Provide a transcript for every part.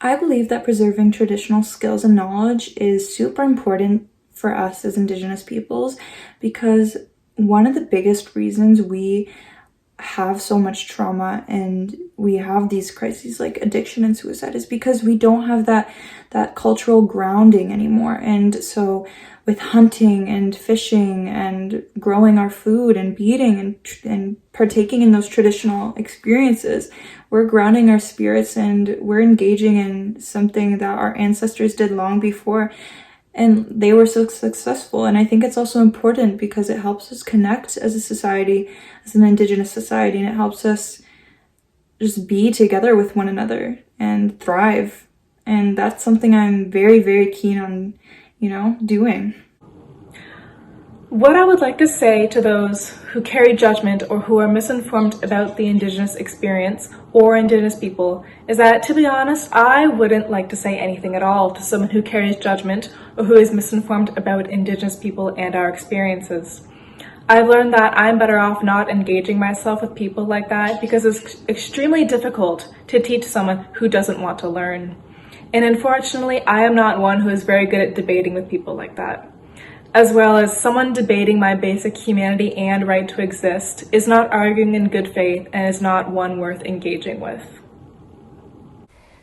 I believe that preserving traditional skills and knowledge is super important for us as Indigenous peoples because one of the biggest reasons we have so much trauma and we have these crises like addiction and suicide is because we don't have that cultural grounding anymore. And so with hunting and fishing and growing our food and beating and partaking in those traditional experiences, we're grounding our spirits and we're engaging in something that our ancestors did long before, and they were so successful. And I think it's also important because it helps us connect as a society, as an Indigenous society, and it helps us just be together with one another and thrive. And that's something I'm very, very keen on, doing. What I would like to say to those who carry judgment or who are misinformed about the Indigenous experience or Indigenous people is that, to be honest, I wouldn't like to say anything at all to someone who carries judgment or who is misinformed about Indigenous people and our experiences. I've learned that I'm better off not engaging myself with people like that because it's extremely difficult to teach someone who doesn't want to learn. And unfortunately, I am not one who is very good at debating with people like that. As well as someone debating my basic humanity and right to exist is not arguing in good faith and is not one worth engaging with.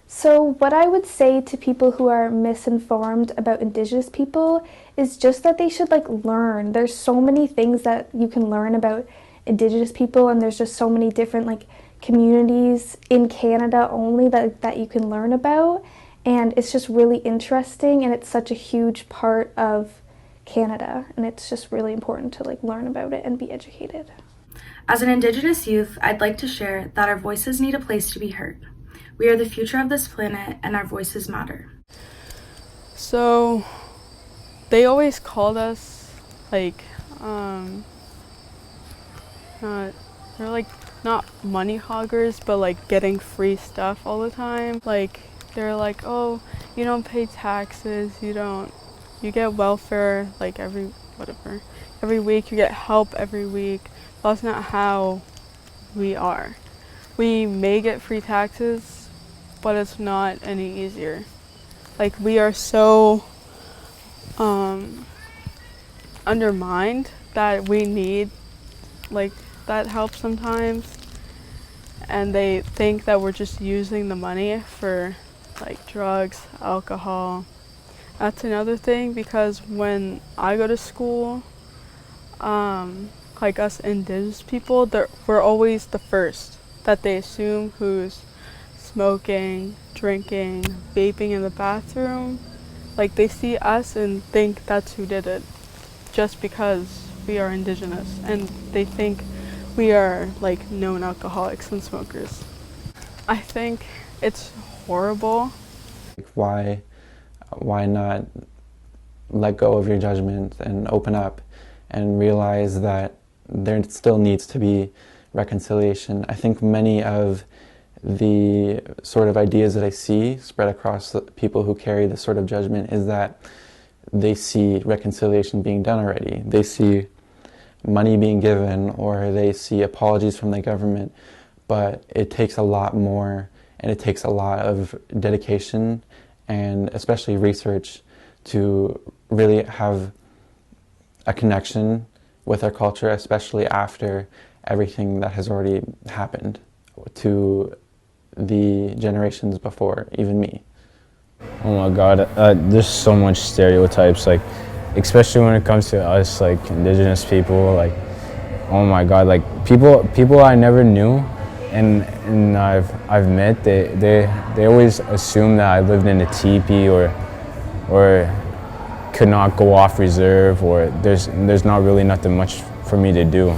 So what I would say to people who are misinformed about Indigenous people is just that they should learn. There's so many things that you can learn about Indigenous people, and there's just so many different communities in Canada only that you can learn about, and it's just really interesting, and it's such a huge part of Canada, and it's just really important to learn about it and be educated. As an Indigenous youth, I'd like to share that our voices need a place to be heard. We are the future of this planet, and our voices matter. So they always called us they're not money hoggers, but getting free stuff all the time. They're like, oh, you don't pay taxes, you get welfare every week, you get help every week. That's not how we are. We may get free taxes, but it's not any easier. We are so undermined that we need that help sometimes, and they think that we're just using the money for drugs, alcohol. That's another thing, because when I go to school, us Indigenous people, we're always the first that they assume who's smoking, drinking, vaping in the bathroom. They see us and think that's who did it, just because we are Indigenous, and they think we are known alcoholics and smokers. I think it's horrible. Why not let go of your judgment and open up and realize that there still needs to be reconciliation? I think many of the sort of ideas that I see spread across the people who carry this sort of judgment is that they see reconciliation being done already. They see money being given, or they see apologies from the government, but it takes a lot more, and it takes a lot of dedication and especially research to really have a connection with our culture, especially after everything that has already happened to the generations before, even me. Oh my God, there's so much stereotypes, especially when it comes to us, Indigenous people, oh my God, people I never knew and I've met, they always assume that I lived in a teepee or could not go off reserve, or there's not really nothing much for me to do.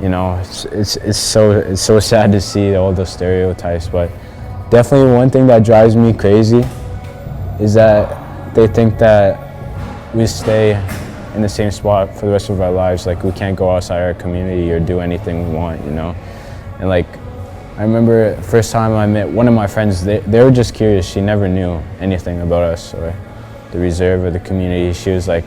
It's so sad to see all those stereotypes, but definitely one thing that drives me crazy is that they think that we stay in the same spot for the rest of our lives. We can't go outside our community or do anything we want, And I remember first time I met one of my friends, they were just curious. She never knew anything about us or the reserve or the community. She was like,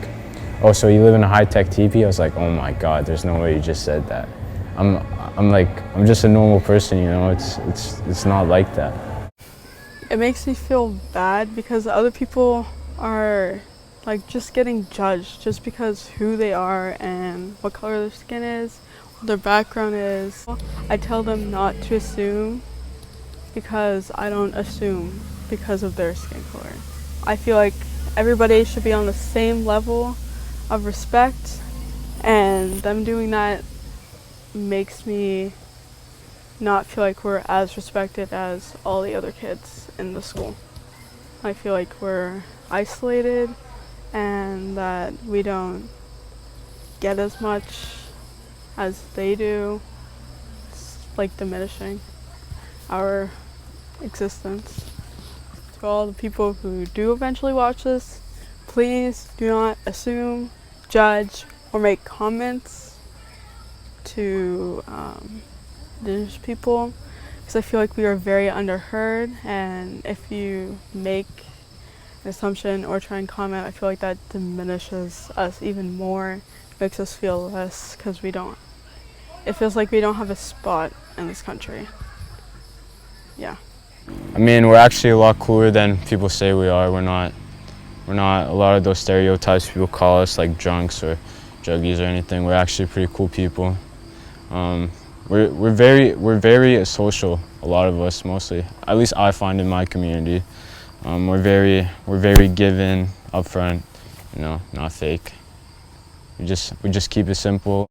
oh, so you live in a high-tech teepee? I was like, oh my God, there's no way you just said that. I'm just a normal person, It's not like that. it makes me feel bad because other people are like just getting judged just because who they are and what color their skin is, what their background is. I tell them not to assume because I don't assume because of their skin color. I feel like everybody should be on the same level of respect, and them doing that makes me not feel like we're as respected as all the other kids in the school. I feel like we're isolated and that we don't get as much as they do. It's like diminishing our existence. To all the people who do eventually watch this, please do not assume, judge, or make comments to Indigenous people, because I feel like we are very underheard, and if you make an assumption or try and comment, I feel like that diminishes us even more, makes us feel less, because it feels like we don't have a spot in this country. Yeah. I mean, we're actually a lot cooler than people say we are. We're not a lot of those stereotypes people call us, like drunks or druggies or anything. We're actually pretty cool people. We're very social, a lot of us mostly. At least I find in my community. We're very given, upfront, not fake. We just keep it simple.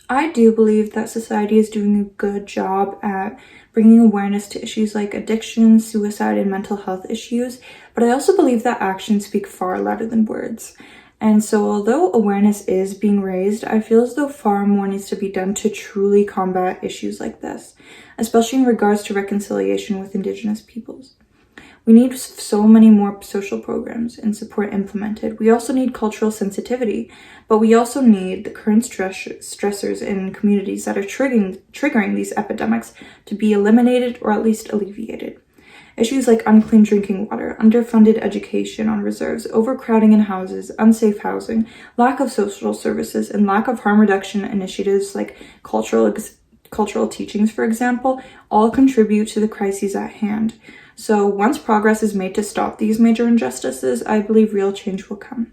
I do believe that society is doing a good job at bringing awareness to issues like addiction, suicide, and mental health issues, but I also believe that actions speak far louder than words. And so although awareness is being raised, I feel as though far more needs to be done to truly combat issues like this, especially in regards to reconciliation with Indigenous peoples. We need so many more social programs and support implemented. We also need cultural sensitivity, but we also need the current stressors in communities that are triggering these epidemics to be eliminated or at least alleviated. Issues like unclean drinking water, underfunded education on reserves, overcrowding in houses, unsafe housing, lack of social services, and lack of harm reduction initiatives like cultural teachings, for example, all contribute to the crises at hand. So once progress is made to stop these major injustices, I believe real change will come.